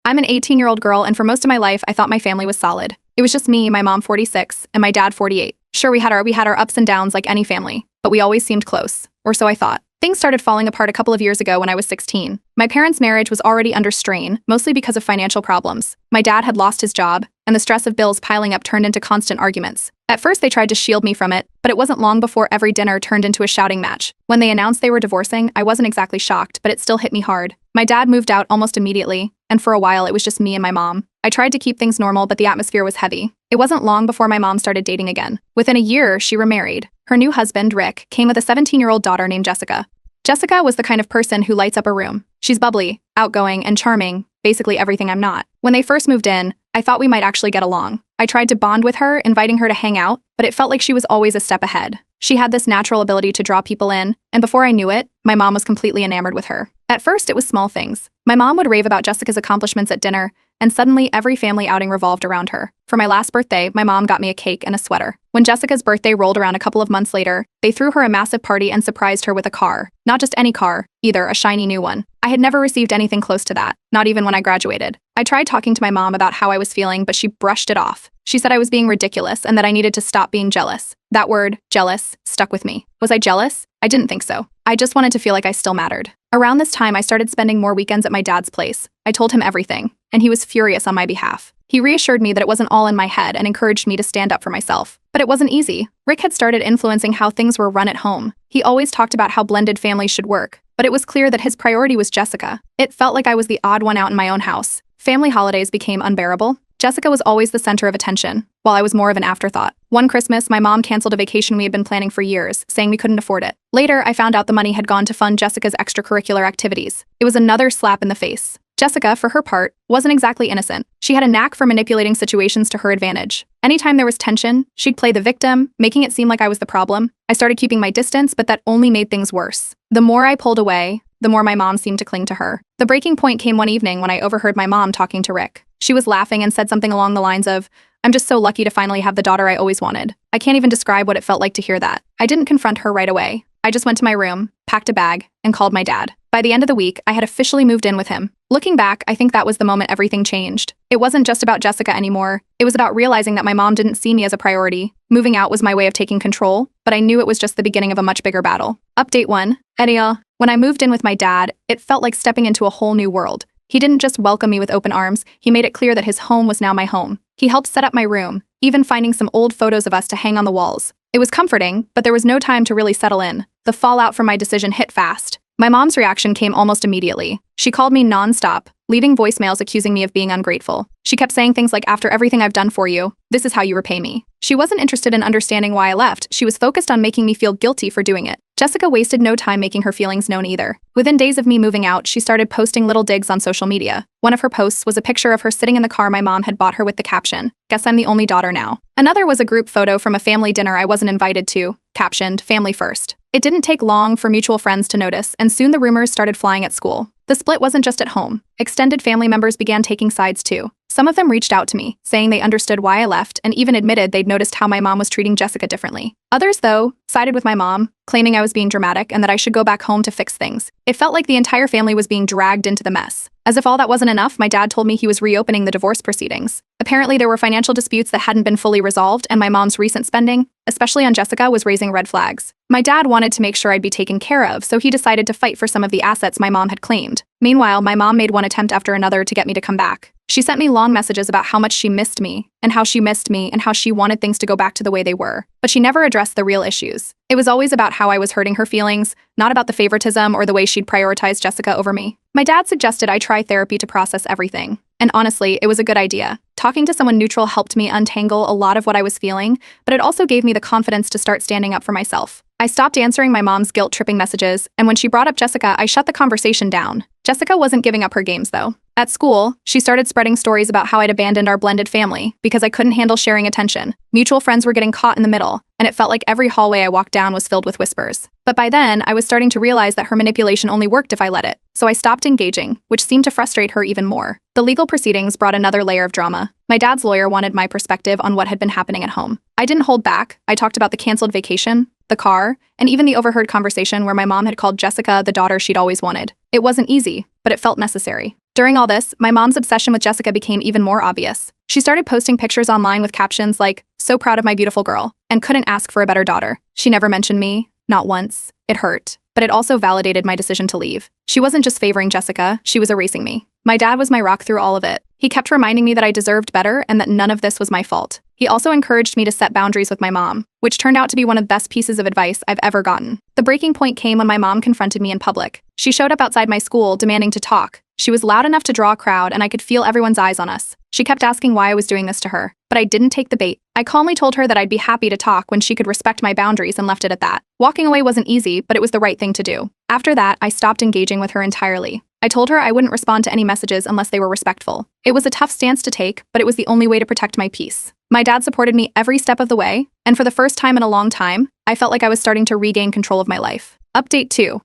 I'm an 18-year-old girl, and for most of my life, I thought my family was solid. It was just me, my mom 46, and my dad 48. Sure, we had our ups and downs like any family, but we always seemed close, or so I thought. Things started falling apart a couple of years ago when I was 16. My parents' marriage was already under strain, mostly because of financial problems. My dad had lost his job, and the stress of bills piling up turned into constant arguments. At first, they tried to shield me from it, but it wasn't long before every dinner turned into a shouting match. When they announced they were divorcing, I wasn't exactly shocked, but it still hit me hard. My dad moved out almost immediately, and for a while it was just me and my mom. I tried to keep things normal, but the atmosphere was heavy. It wasn't long before my mom started dating again. Within a year, she remarried. Her new husband, Rick, came with a 17-year-old daughter named Jessica. Jessica was the kind of person who lights up a room. She's bubbly, outgoing, and charming, basically everything I'm not. When they first moved in, I thought we might actually get along. I tried to bond with her, inviting her to hang out, but it felt like she was always a step ahead. She had this natural ability to draw people in, and before I knew it, my mom was completely enamored with her. At first, it was small things. My mom would rave about Jessica's accomplishments at dinner, and suddenly every family outing revolved around her. For my last birthday, my mom got me a cake and a sweater. When Jessica's birthday rolled around a couple of months later, they threw her a massive party and surprised her with a car. Not just any car, either, a shiny new one. I had never received anything close to that, not even when I graduated. I tried talking to my mom about how I was feeling, but she brushed it off. She said I was being ridiculous and that I needed to stop being jealous. That word, jealous, stuck with me. Was I jealous? I didn't think so. I just wanted to feel like I still mattered. Around this time, I started spending more weekends at my dad's place. I told him everything, and he was furious on my behalf. He reassured me that it wasn't all in my head and encouraged me to stand up for myself. But it wasn't easy. Rick had started influencing how things were run at home. He always talked about how blended families should work, but it was clear that his priority was Jessica. It felt like I was the odd one out in my own house. Family holidays became unbearable. Jessica was always the center of attention, while I was more of an afterthought. One Christmas, my mom canceled a vacation we had been planning for years, saying we couldn't afford it. Later, I found out the money had gone to fund Jessica's extracurricular activities. It was another slap in the face. Jessica, for her part, wasn't exactly innocent. She had a knack for manipulating situations to her advantage. Anytime there was tension, she'd play the victim, making it seem like I was the problem. I started keeping my distance, but that only made things worse. The more I pulled away, the more my mom seemed to cling to her. The breaking point came one evening when I overheard my mom talking to Rick. She was laughing and said something along the lines of, "I'm just so lucky to finally have the daughter I always wanted." I can't even describe what it felt like to hear that. I didn't confront her right away. I just went to my room, packed a bag, and called my dad. By the end of the week, I had officially moved in with him. Looking back, I think that was the moment everything changed. It wasn't just about Jessica anymore. It was about realizing that my mom didn't see me as a priority. Moving out was my way of taking control, but I knew it was just the beginning of a much bigger battle. Update 1. Edia. When I moved in with my dad, it felt like stepping into a whole new world. He didn't just welcome me with open arms, he made it clear that his home was now my home. He helped set up my room, even finding some old photos of us to hang on the walls. It was comforting, but there was no time to really settle in. The fallout from my decision hit fast. My mom's reaction came almost immediately. She called me non-stop, leaving voicemails accusing me of being ungrateful. She kept saying things like, "After everything I've done for you, this is how you repay me." She wasn't interested in understanding why I left. She was focused on making me feel guilty for doing it. Jessica wasted no time making her feelings known either. Within days of me moving out, she started posting little digs on social media. One of her posts was a picture of her sitting in the car my mom had bought her with the caption, "Guess I'm the only daughter now." Another was a group photo from a family dinner I wasn't invited to, captioned, "Family first." It didn't take long for mutual friends to notice, and soon the rumors started flying at school. The split wasn't just at home. Extended family members began taking sides too. Some of them reached out to me, saying they understood why I left and even admitted they'd noticed how my mom was treating Jessica differently. Others, though, sided with my mom, claiming I was being dramatic and that I should go back home to fix things. It felt like the entire family was being dragged into the mess. As if all that wasn't enough, my dad told me he was reopening the divorce proceedings. Apparently, there were financial disputes that hadn't been fully resolved, and my mom's recent spending, especially on Jessica, was raising red flags. My dad wanted to make sure I'd be taken care of, so he decided to fight for some of the assets my mom had claimed. Meanwhile, my mom made one attempt after another to get me to come back. She sent me long messages about how much she missed me, and how she missed me, and how she wanted things to go back to the way they were. But she never addressed the real issues. It was always about how I was hurting her feelings, not about the favoritism or the way she'd prioritized Jessica over me. My dad suggested I try therapy to process everything. And honestly, it was a good idea. Talking to someone neutral helped me untangle a lot of what I was feeling, but it also gave me the confidence to start standing up for myself. I stopped answering my mom's guilt-tripping messages, and when she brought up Jessica, I shut the conversation down. Jessica wasn't giving up her games, though. At school, she started spreading stories about how I'd abandoned our blended family because I couldn't handle sharing attention. Mutual friends were getting caught in the middle, and it felt like every hallway I walked down was filled with whispers. But by then, I was starting to realize that her manipulation only worked if I let it, so I stopped engaging, which seemed to frustrate her even more. The legal proceedings brought another layer of drama. My dad's lawyer wanted my perspective on what had been happening at home. I didn't hold back. I talked about the canceled vacation, the car, and even the overheard conversation where my mom had called Jessica the daughter she'd always wanted. It wasn't easy, but it felt necessary. During all this, my mom's obsession with Jessica became even more obvious. She started posting pictures online with captions like, "So proud of my beautiful girl," and couldn't ask for a better daughter. She never mentioned me, not once. It hurt, but it also validated my decision to leave. She wasn't just favoring Jessica, she was erasing me. My dad was my rock through all of it. He kept reminding me that I deserved better and that none of this was my fault. He also encouraged me to set boundaries with my mom, which turned out to be one of the best pieces of advice I've ever gotten. The breaking point came when my mom confronted me in public. She showed up outside my school, demanding to talk. She was loud enough to draw a crowd, and I could feel everyone's eyes on us. She kept asking why I was doing this to her, but I didn't take the bait. I calmly told her that I'd be happy to talk when she could respect my boundaries and left it at that. Walking away wasn't easy, but it was the right thing to do. After that, I stopped engaging with her entirely. I told her I wouldn't respond to any messages unless they were respectful. It was a tough stance to take, but it was the only way to protect my peace. My dad supported me every step of the way, and for the first time in a long time, I felt like I was starting to regain control of my life. Update 2.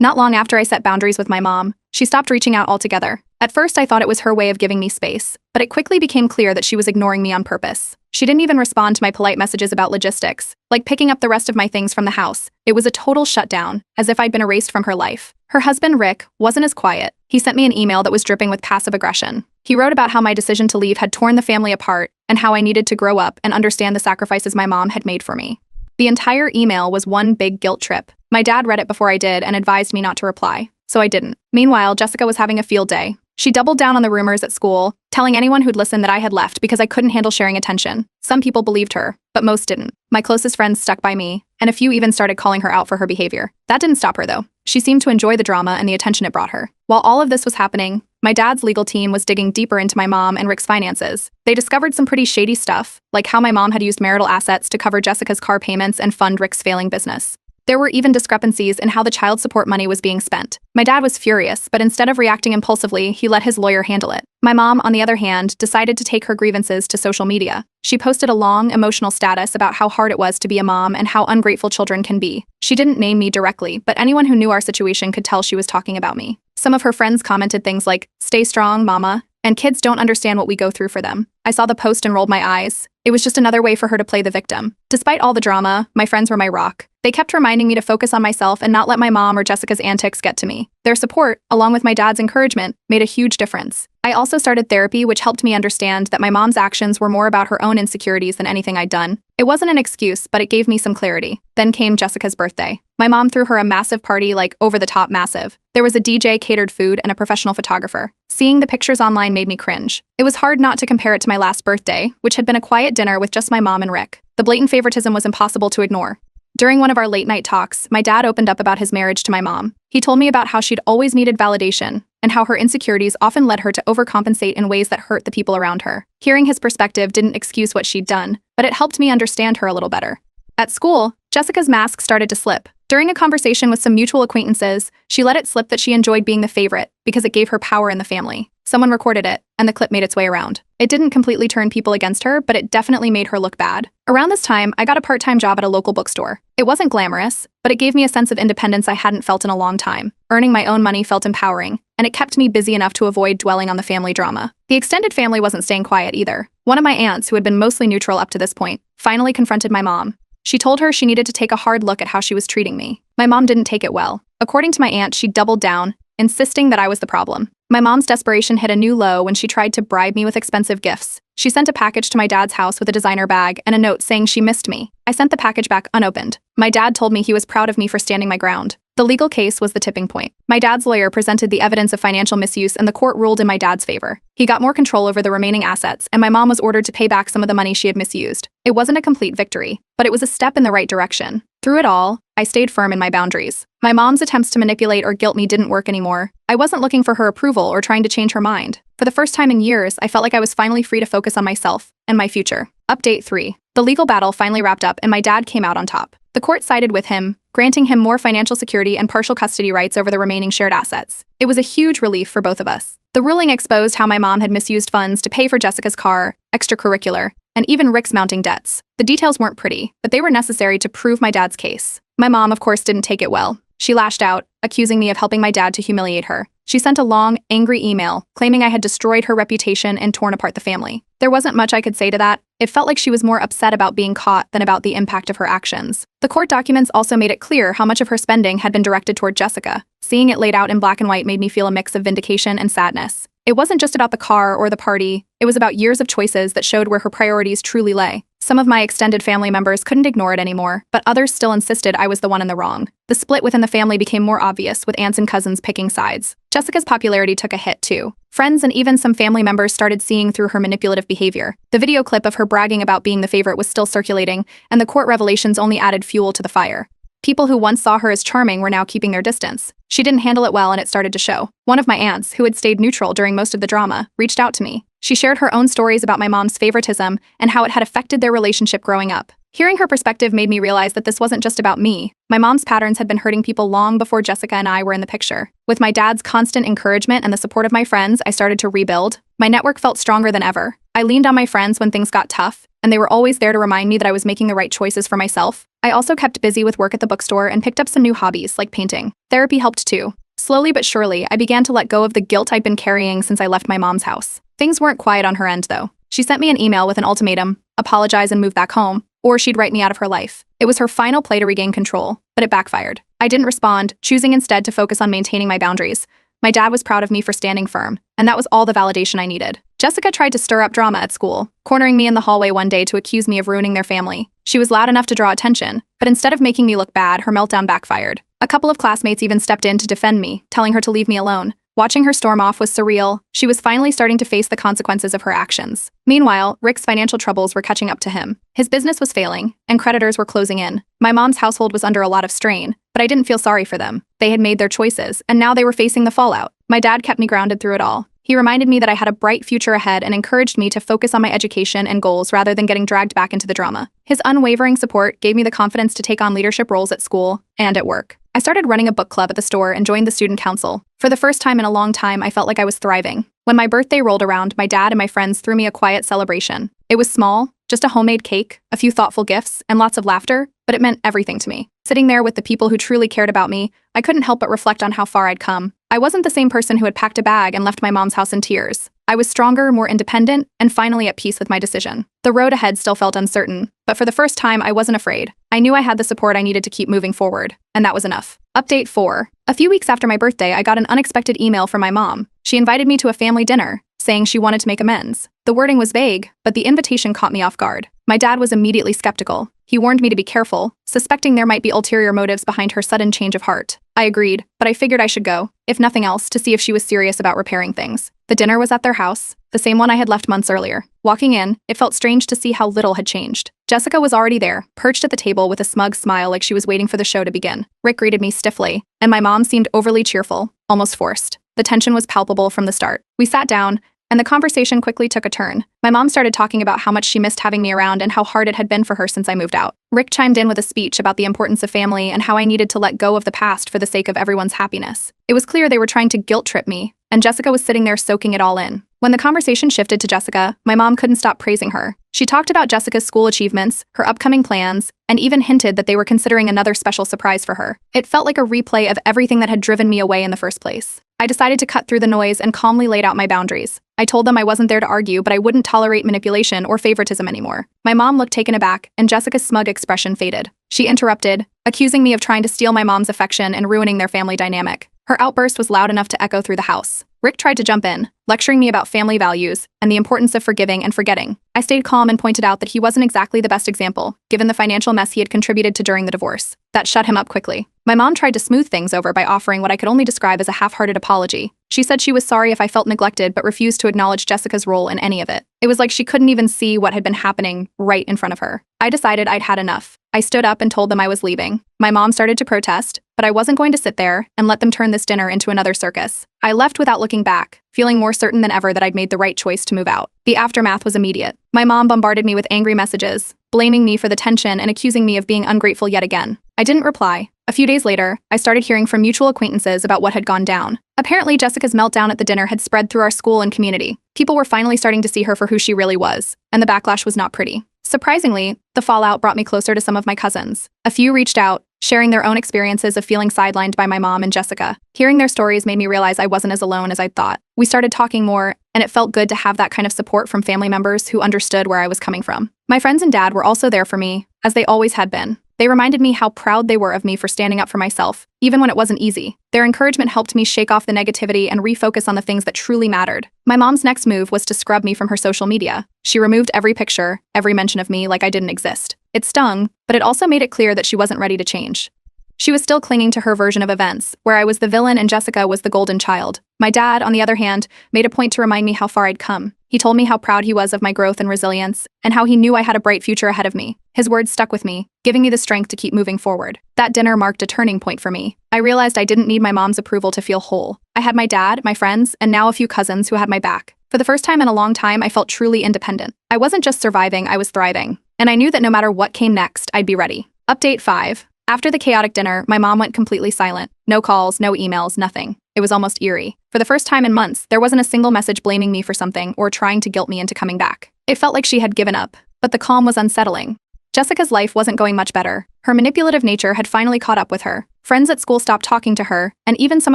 Not long after I set boundaries with my mom, she stopped reaching out altogether. At first, I thought it was her way of giving me space, but it quickly became clear that she was ignoring me on purpose. She didn't even respond to my polite messages about logistics, like picking up the rest of my things from the house. It was a total shutdown, as if I'd been erased from her life. Her husband, Rick, wasn't as quiet. He sent me an email that was dripping with passive aggression. He wrote about how my decision to leave had torn the family apart and how I needed to grow up and understand the sacrifices my mom had made for me. The entire email was one big guilt trip. My dad read it before I did and advised me not to reply, so I didn't. Meanwhile, Jessica was having a field day. She doubled down on the rumors at school, telling anyone who'd listen that I had left because I couldn't handle sharing attention. Some people believed her, but most didn't. My closest friends stuck by me, and a few even started calling her out for her behavior. That didn't stop her, though. She seemed to enjoy the drama and the attention it brought her. While all of this was happening, my dad's legal team was digging deeper into my mom and Rick's finances. They discovered some pretty shady stuff, like how my mom had used marital assets to cover Jessica's car payments and fund Rick's failing business. There were even discrepancies in how the child support money was being spent. My dad was furious, but instead of reacting impulsively, he let his lawyer handle it. My mom, on the other hand, decided to take her grievances to social media. She posted a long, emotional status about how hard it was to be a mom and how ungrateful children can be. She didn't name me directly, but anyone who knew our situation could tell she was talking about me. Some of her friends commented things like, "Stay strong, mama," and "Kids don't understand what we go through for them." I saw the post and rolled my eyes. It was just another way for her to play the victim. Despite all the drama, my friends were my rock. They kept reminding me to focus on myself and not let my mom or Jessica's antics get to me. Their support, along with my dad's encouragement, made a huge difference. I also started therapy, which helped me understand that my mom's actions were more about her own insecurities than anything I'd done. It wasn't an excuse, but it gave me some clarity. Then came Jessica's birthday. My mom threw her a massive party, like over-the-top massive. There was a DJ, catered food, and a professional photographer. Seeing the pictures online made me cringe. It was hard not to compare it to my last birthday, which had been a quiet dinner with just my mom and Rick. The blatant favoritism was impossible to ignore. During one of our late-night talks, my dad opened up about his marriage to my mom. He told me about how she'd always needed validation and how her insecurities often led her to overcompensate in ways that hurt the people around her. Hearing his perspective didn't excuse what she'd done, but it helped me understand her a little better. At school, Jessica's mask started to slip. During a conversation with some mutual acquaintances, she let it slip that she enjoyed being the favorite because it gave her power in the family. Someone recorded it, and the clip made its way around. It didn't completely turn people against her, but it definitely made her look bad. Around this time, I got a part-time job at a local bookstore. It wasn't glamorous, but it gave me a sense of independence I hadn't felt in a long time. Earning my own money felt empowering, and it kept me busy enough to avoid dwelling on the family drama. The extended family wasn't staying quiet either. One of my aunts, who had been mostly neutral up to this point, finally confronted my mom. She told her she needed to take a hard look at how she was treating me. My mom didn't take it well. According to my aunt, she doubled down, insisting that I was the problem. My mom's desperation hit a new low when she tried to bribe me with expensive gifts. She sent a package to my dad's house with a designer bag and a note saying she missed me. I sent the package back unopened. My dad told me he was proud of me for standing my ground. The legal case was the tipping point. My dad's lawyer presented the evidence of financial misuse and the court ruled in my dad's favor. He got more control over the remaining assets, and my mom was ordered to pay back some of the money she had misused. It wasn't a complete victory, but it was a step in the right direction. Through it all, I stayed firm in my boundaries. My mom's attempts to manipulate or guilt me didn't work anymore. I wasn't looking for her approval or trying to change her mind. For the first time in years, I felt like I was finally free to focus on myself and my future. Update 3. The legal battle finally wrapped up and my dad came out on top. The court sided with him, granting him more financial security and partial custody rights over the remaining shared assets. It was a huge relief for both of us. The ruling exposed how my mom had misused funds to pay for Jessica's car, extracurricular, and even Rick's mounting debts. The details weren't pretty, but they were necessary to prove my dad's case. My mom, of course, didn't take it well. She lashed out, accusing me of helping my dad to humiliate her. She sent a long, angry email, claiming I had destroyed her reputation and torn apart the family. There wasn't much I could say to that. It felt like she was more upset about being caught than about the impact of her actions. The court documents also made it clear how much of her spending had been directed toward Jessica. Seeing it laid out in black and white made me feel a mix of vindication and sadness. It wasn't just about the car or the party, it was about years of choices that showed where her priorities truly lay. Some of my extended family members couldn't ignore it anymore, but others still insisted I was the one in the wrong. The split within the family became more obvious, with aunts and cousins picking sides. Jessica's popularity took a hit too. Friends and even some family members started seeing through her manipulative behavior. The video clip of her bragging about being the favorite was still circulating, and the court revelations only added fuel to the fire. People who once saw her as charming were now keeping their distance. She didn't handle it well and it started to show. One of my aunts, who had stayed neutral during most of the drama, reached out to me. She shared her own stories about my mom's favoritism and how it had affected their relationship growing up. Hearing her perspective made me realize that this wasn't just about me. My mom's patterns had been hurting people long before Jessica and I were in the picture. With my dad's constant encouragement and the support of my friends, I started to rebuild. My network felt stronger than ever. I leaned on my friends when things got tough, and they were always there to remind me that I was making the right choices for myself. I also kept busy with work at the bookstore and picked up some new hobbies, like painting. Therapy helped too. Slowly but surely, I began to let go of the guilt I'd been carrying since I left my mom's house. Things weren't quiet on her end, though. She sent me an email with an ultimatum: apologize and move back home, or she'd write me out of her life. It was her final play to regain control, but it backfired. I didn't respond, choosing instead to focus on maintaining my boundaries. My dad was proud of me for standing firm, and that was all the validation I needed. Jessica tried to stir up drama at school, cornering me in the hallway one day to accuse me of ruining their family. She was loud enough to draw attention, but instead of making me look bad, her meltdown backfired. A couple of classmates even stepped in to defend me, telling her to leave me alone. Watching her storm off was surreal. She was finally starting to face the consequences of her actions. Meanwhile, Rick's financial troubles were catching up to him. His business was failing, and creditors were closing in. My mom's household was under a lot of strain, but I didn't feel sorry for them. They had made their choices, and now they were facing the fallout. My dad kept me grounded through it all. He reminded me that I had a bright future ahead and encouraged me to focus on my education and goals rather than getting dragged back into the drama. His unwavering support gave me the confidence to take on leadership roles at school and at work. I started running a book club at the store and joined the student council. For the first time in a long time, I felt like I was thriving. When my birthday rolled around, my dad and my friends threw me a quiet celebration. It was small, just a homemade cake, a few thoughtful gifts, and lots of laughter, but it meant everything to me. Sitting there with the people who truly cared about me, I couldn't help but reflect on how far I'd come. I wasn't the same person who had packed a bag and left my mom's house in tears. I was stronger, more independent, and finally at peace with my decision. The road ahead still felt uncertain, but for the first time, I wasn't afraid. I knew I had the support I needed to keep moving forward, and that was enough. Update 4. A few weeks after my birthday, I got an unexpected email from my mom. She invited me to a family dinner, saying she wanted to make amends. The wording was vague, but the invitation caught me off guard. My dad was immediately skeptical. He warned me to be careful, suspecting there might be ulterior motives behind her sudden change of heart. I agreed, but I figured I should go, if nothing else, to see if she was serious about repairing things. The dinner was at their house, the same one I had left months earlier. Walking in, it felt strange to see how little had changed. Jessica was already there, perched at the table with a smug smile like she was waiting for the show to begin. Rick greeted me stiffly, and my mom seemed overly cheerful, almost forced. The tension was palpable from the start. We sat down, and the conversation quickly took a turn. My mom started talking about how much she missed having me around and how hard it had been for her since I moved out. Rick chimed in with a speech about the importance of family and how I needed to let go of the past for the sake of everyone's happiness. It was clear they were trying to guilt-trip me, and Jessica was sitting there soaking it all in. When the conversation shifted to Jessica, my mom couldn't stop praising her. She talked about Jessica's school achievements, her upcoming plans, and even hinted that they were considering another special surprise for her. It felt like a replay of everything that had driven me away in the first place. I decided to cut through the noise and calmly laid out my boundaries. I told them I wasn't there to argue, but I wouldn't tolerate manipulation or favoritism anymore. My mom looked taken aback, and Jessica's smug expression faded. She interrupted, accusing me of trying to steal my mom's affection and ruining their family dynamic. Her outburst was loud enough to echo through the house. Rick tried to jump in, lecturing me about family values and the importance of forgiving and forgetting. I stayed calm and pointed out that he wasn't exactly the best example, given the financial mess he had contributed to during the divorce. That shut him up quickly. My mom tried to smooth things over by offering what I could only describe as a half-hearted apology. She said she was sorry if I felt neglected but refused to acknowledge Jessica's role in any of it. It was like she couldn't even see what had been happening right in front of her. I decided I'd had enough. I stood up and told them I was leaving. My mom started to protest, but I wasn't going to sit there and let them turn this dinner into another circus. I left without looking back, feeling more certain than ever that I'd made the right choice to move out. The aftermath was immediate. My mom bombarded me with angry messages, blaming me for the tension and accusing me of being ungrateful yet again. I didn't reply. A few days later, I started hearing from mutual acquaintances about what had gone down. Apparently, Jessica's meltdown at the dinner had spread through our school and community. People were finally starting to see her for who she really was, and the backlash was not pretty. Surprisingly, the fallout brought me closer to some of my cousins. A few reached out, sharing their own experiences of feeling sidelined by my mom and Jessica. Hearing their stories made me realize I wasn't as alone as I'd thought. We started talking more, and it felt good to have that kind of support from family members who understood where I was coming from. My friends and dad were also there for me, as they always had been. They reminded me how proud they were of me for standing up for myself, even when it wasn't easy. Their encouragement helped me shake off the negativity and refocus on the things that truly mattered. My mom's next move was to scrub me from her social media. She removed every picture, every mention of me like I didn't exist. It stung, but it also made it clear that she wasn't ready to change. She was still clinging to her version of events, where I was the villain and Jessica was the golden child. My dad, on the other hand, made a point to remind me how far I'd come. He told me how proud he was of my growth and resilience, and how he knew I had a bright future ahead of me. His words stuck with me, giving me the strength to keep moving forward. That dinner marked a turning point for me. I realized I didn't need my mom's approval to feel whole. I had my dad, my friends, and now a few cousins who had my back. For the first time in a long time, I felt truly independent. I wasn't just surviving, I was thriving. And I knew that no matter what came next, I'd be ready. Update 5. After the chaotic dinner, my mom went completely silent. No calls, no emails, nothing. It was almost eerie. For the first time in months, there wasn't a single message blaming me for something or trying to guilt me into coming back. It felt like she had given up, but the calm was unsettling. Jessica's life wasn't going much better. Her manipulative nature had finally caught up with her. Friends at school stopped talking to her, and even some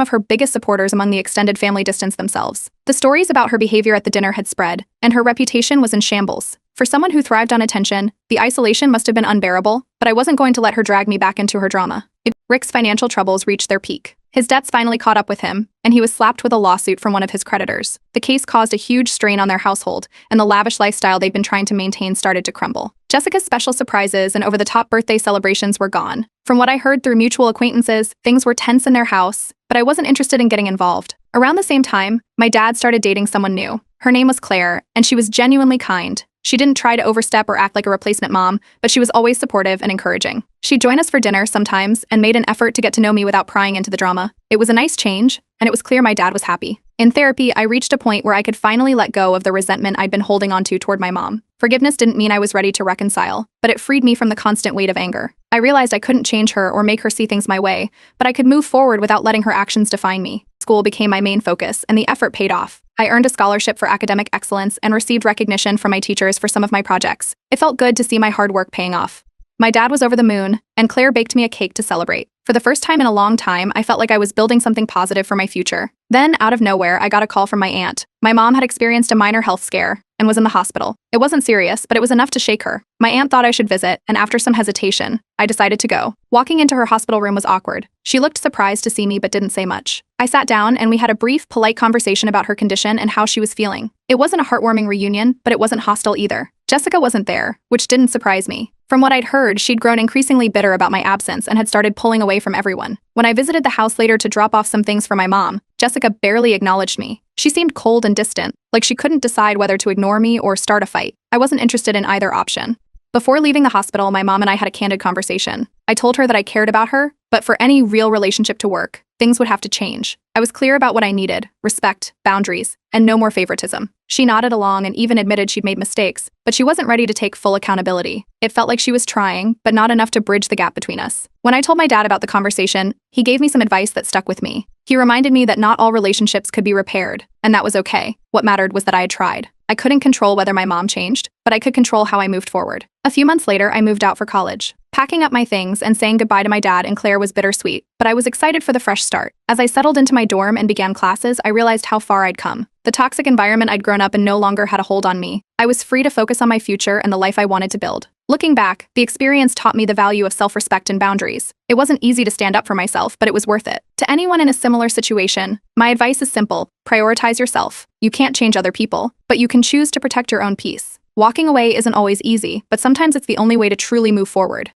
of her biggest supporters among the extended family distanced themselves. The stories about her behavior at the dinner had spread, and her reputation was in shambles. For someone who thrived on attention, the isolation must have been unbearable, but I wasn't going to let her drag me back into her drama. Rick's financial troubles reached their peak. His debts finally caught up with him, and he was slapped with a lawsuit from one of his creditors. The case caused a huge strain on their household, and the lavish lifestyle they'd been trying to maintain started to crumble. Jessica's special surprises and over-the-top birthday celebrations were gone. From what I heard through mutual acquaintances, things were tense in their house, but I wasn't interested in getting involved. Around the same time, my dad started dating someone new. Her name was Claire, and she was genuinely kind. She didn't try to overstep or act like a replacement mom, but she was always supportive and encouraging. She'd join us for dinner sometimes and made an effort to get to know me without prying into the drama. It was a nice change, and it was clear my dad was happy. In therapy, I reached a point where I could finally let go of the resentment I'd been holding onto toward my mom. Forgiveness didn't mean I was ready to reconcile, but it freed me from the constant weight of anger. I realized I couldn't change her or make her see things my way, but I could move forward without letting her actions define me. School became my main focus, and the effort paid off. I earned a scholarship for academic excellence and received recognition from my teachers for some of my projects. It felt good to see my hard work paying off. My dad was over the moon, and Claire baked me a cake to celebrate. For the first time in a long time, I felt like I was building something positive for my future. Then, out of nowhere, I got a call from my aunt. My mom had experienced a minor health scare and was in the hospital. It wasn't serious, but it was enough to shake her. My aunt thought I should visit, and after some hesitation, I decided to go. Walking into her hospital room was awkward. She looked surprised to see me but didn't say much. I sat down and we had a brief, polite conversation about her condition and how she was feeling. It wasn't a heartwarming reunion, but it wasn't hostile either. Jessica wasn't there, which didn't surprise me. From what I'd heard, she'd grown increasingly bitter about my absence and had started pulling away from everyone. When I visited the house later to drop off some things for my mom, Jessica barely acknowledged me. She seemed cold and distant, like she couldn't decide whether to ignore me or start a fight. I wasn't interested in either option. Before leaving the hospital, my mom and I had a candid conversation. I told her that I cared about her, but for any real relationship to work, things would have to change. I was clear about what I needed: respect, boundaries, and no more favoritism. She nodded along and even admitted she'd made mistakes, but she wasn't ready to take full accountability. It felt like she was trying, but not enough to bridge the gap between us. When I told my dad about the conversation, he gave me some advice that stuck with me. He reminded me that not all relationships could be repaired, and that was okay. What mattered was that I had tried. I couldn't control whether my mom changed, but I could control how I moved forward. A few months later, I moved out for college. Packing up my things and saying goodbye to my dad and Claire was bittersweet, but I was excited for the fresh start. As I settled into my dorm and began classes, I realized how far I'd come. The toxic environment I'd grown up in no longer had a hold on me. I was free to focus on my future and the life I wanted to build. Looking back, the experience taught me the value of self-respect and boundaries. It wasn't easy to stand up for myself, but it was worth it. To anyone in a similar situation, my advice is simple: prioritize yourself. You can't change other people, but you can choose to protect your own peace. Walking away isn't always easy, but sometimes it's the only way to truly move forward.